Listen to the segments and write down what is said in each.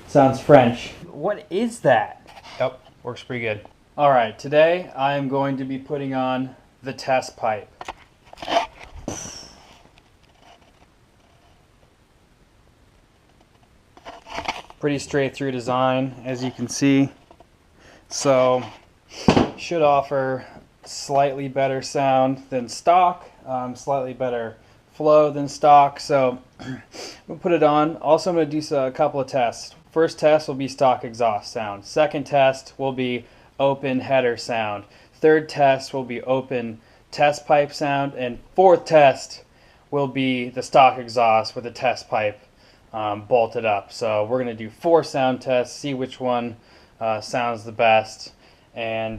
Sounds French. What is that? Yep, works pretty good. All right, today I am going to be putting on the test pipe. Pretty straight through design, as you can see. So, should offer slightly better sound than stock, slightly better flow than stock. So, we'll put it on. Also, I'm going to do a couple of tests. First test will be stock exhaust sound. Second test will be open header sound. Third test will be open test pipe sound. And fourth test will be the stock exhaust with the test pipe bolted up. So we're going to do 4 sound tests, see which one sounds the best, and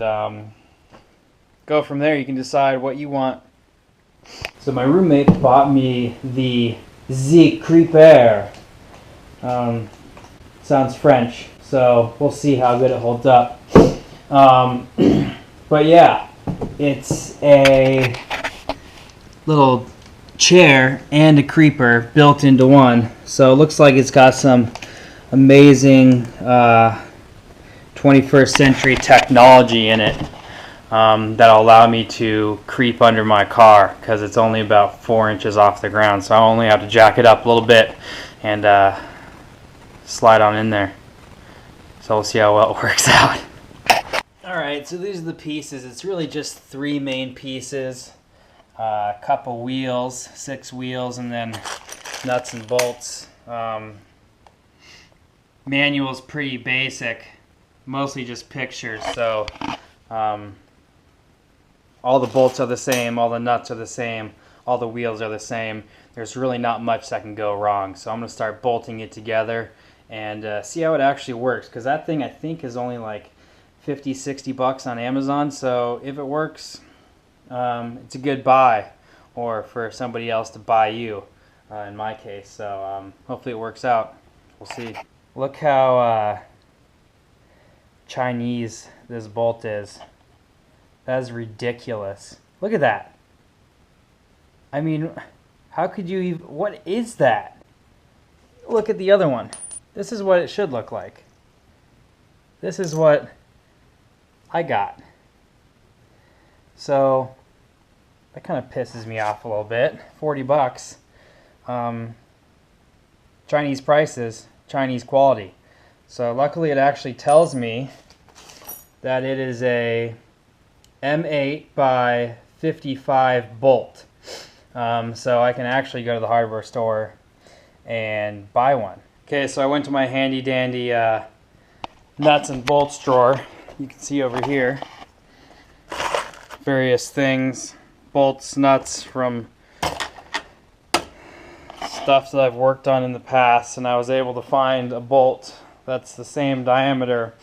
go from there. You can decide what you want. So my roommate bought me the Z Creeper. Sounds French, so we'll see how good it holds up. But yeah, it's a little chair and a creeper built into one. So it looks like it's got some amazing 21st century technology in it that'll allow me to creep under my car, because it's only about 4 inches off the ground. So I only have to jack it up a little bit and slide on in there. So we'll see how well it works out. Alright, so these are the pieces. It's really just 3 main pieces. A couple wheels, 6 wheels, and then nuts and bolts. Manual's pretty basic, mostly just pictures. So all the bolts are the same, all the nuts are the same, all the wheels are the same. There's really not much that can go wrong. So I'm going to start bolting it together and see how it actually works, because that thing I think is only like 50-60 bucks on Amazon. So if it works, it's a good buy, or for somebody else to buy you, in my case. So hopefully it works out. We'll see. Look how Chinese this bolt is. That is ridiculous. Look at that. I mean, how could you even... What is that? Look at the other one. This is what it should look like. This is what I got. So that kind of pisses me off a little bit. 40 bucks. Chinese prices, Chinese quality. So luckily it actually tells me that it is a M8 by 55 bolt. So I can actually go to the hardware store and buy one. Okay, so I went to my handy dandy nuts and bolts drawer. You can see over here various things, bolts, nuts from stuff that I've worked on in the past, and I was able to find a bolt that's the same diameter,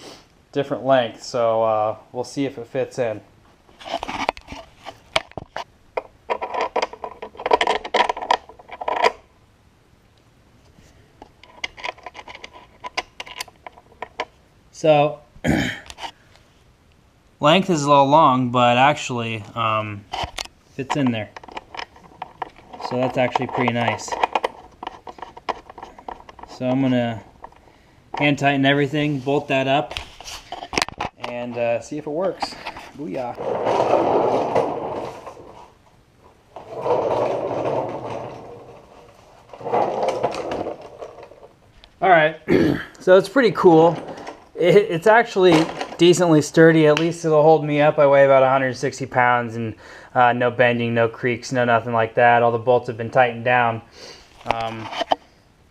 different length. So we'll see if it fits in. So length is a little long, but actually fits in there. So that's actually pretty nice. So I'm gonna hand tighten everything, bolt that up, and see if it works. Booyah. Alright, so it's pretty cool. It's actually decently sturdy. At least it'll hold me up. I weigh about 160 pounds, and no bending, no creaks, no nothing like that. All the bolts have been tightened down.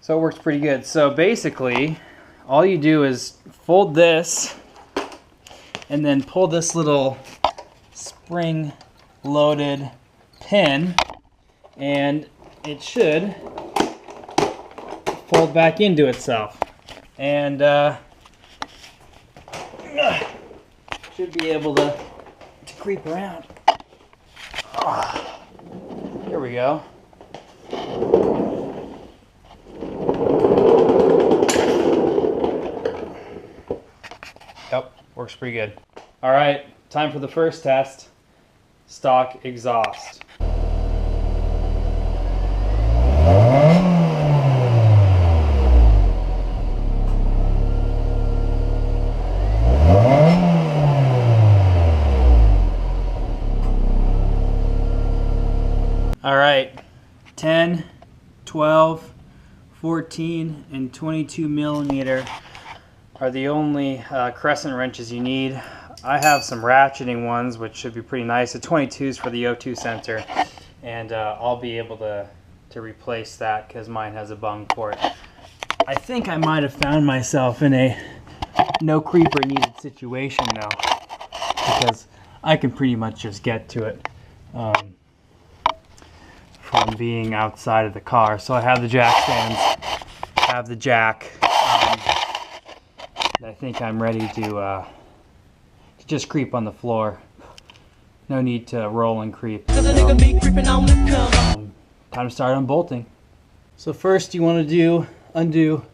So it works pretty good. So basically, all you do is fold this and then pull this little spring-loaded pin, and it should fold back into itself. And should be able to creep around. Here we go. Yep, works pretty good. All right, time for the first test. Stock exhaust. 14 and 22 millimeter are the only crescent wrenches you need. I have some ratcheting ones, which should be pretty nice. The 22s for the O2 sensor, and I'll be able to replace that because mine has a bung port. I think I might have found myself in a no creeper needed situation now, because I can pretty much just get to it from being outside of the car. So I have the jack stands, have the jack. I think I'm ready to just creep on the floor. No need to roll and creep. Time to start unbolting. So first you want to undo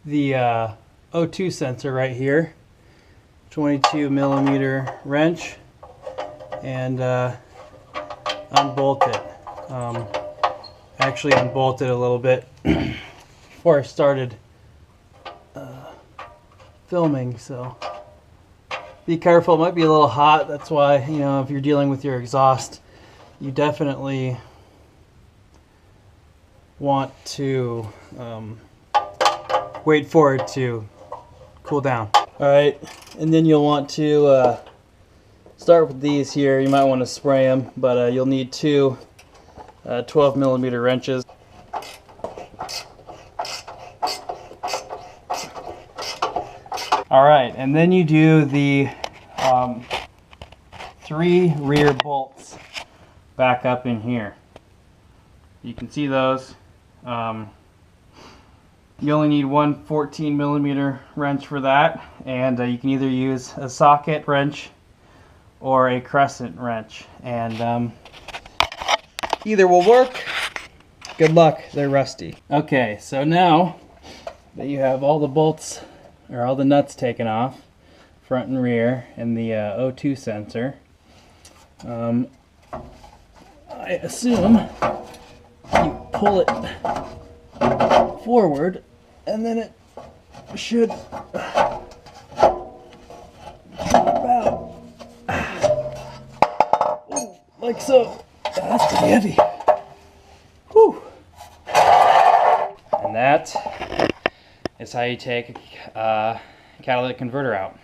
the O2 sensor right here. 22 millimeter wrench, and unbolt it. Actually unbolt it a little bit before I started filming, so be careful. It might be a little hot. That's why, you know, if you're dealing with your exhaust, you definitely want to wait for it to cool down. Alright, and then you'll want to start with these here. You might want to spray them, but you'll need two 12 millimeter wrenches. Alright, and then you do the 3 rear bolts back up in here. You can see those. You only need one 14 millimeter wrench for that, and you can either use a socket wrench or a crescent wrench, and either will work. Good luck, they're rusty. Okay, so now that you have all the bolts or all the nuts taken off, front and rear, and the O2 sensor, I assume you pull it forward, and then it should about like so. That's pretty heavy. Whew. And that is how you take a catalytic converter out.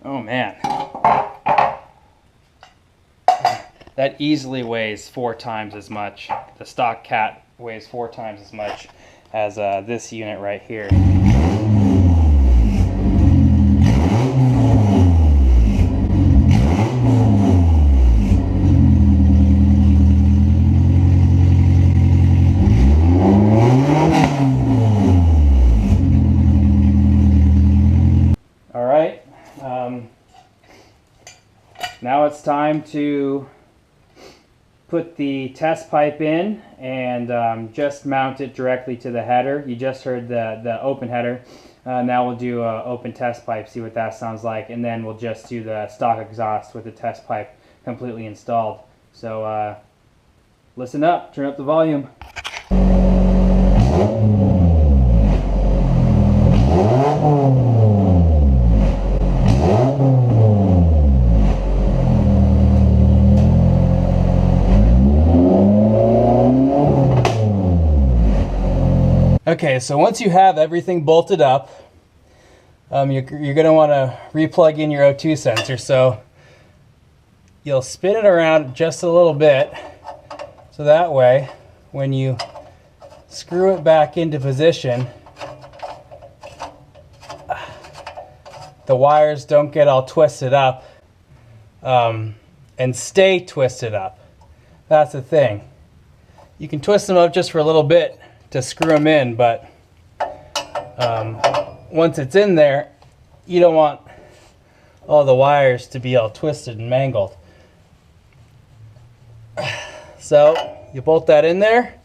Oh man. That easily weighs 4 times as much. The stock cat weighs 4 times as much as this unit right here. Now it's time to put the test pipe in and just mount it directly to the header. You just heard the open header. Now we'll do an open test pipe, see what that sounds like, and then we'll just do the stock exhaust with the test pipe completely installed. So listen up, turn up the volume. Okay, so once you have everything bolted up, you're going to want to re-plug in your O2 sensor. So you'll spin it around just a little bit, so that way when you screw it back into position, the wires don't get all twisted up and stay twisted up. That's the thing. You can twist them up just for a little bit to screw them in, but once it's in there, you don't want all the wires to be all twisted and mangled. So you bolt that in there,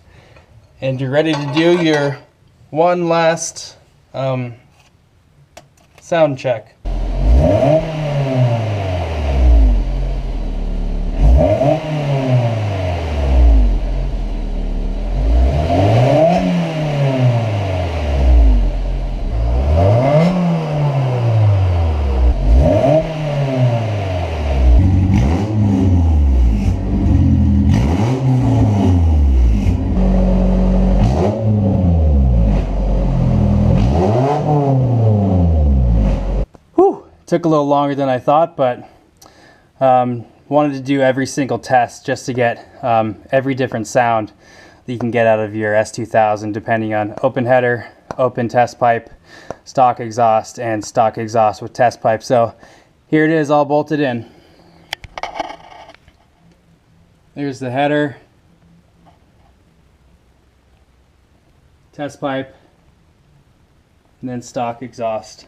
and you're ready to do your one last sound check. Took a little longer than I thought, but wanted to do every single test just to get every different sound that you can get out of your S2000, depending on open header, open test pipe, stock exhaust, and stock exhaust with test pipe. So here it is, all bolted in. There's the header, test pipe, and then stock exhaust.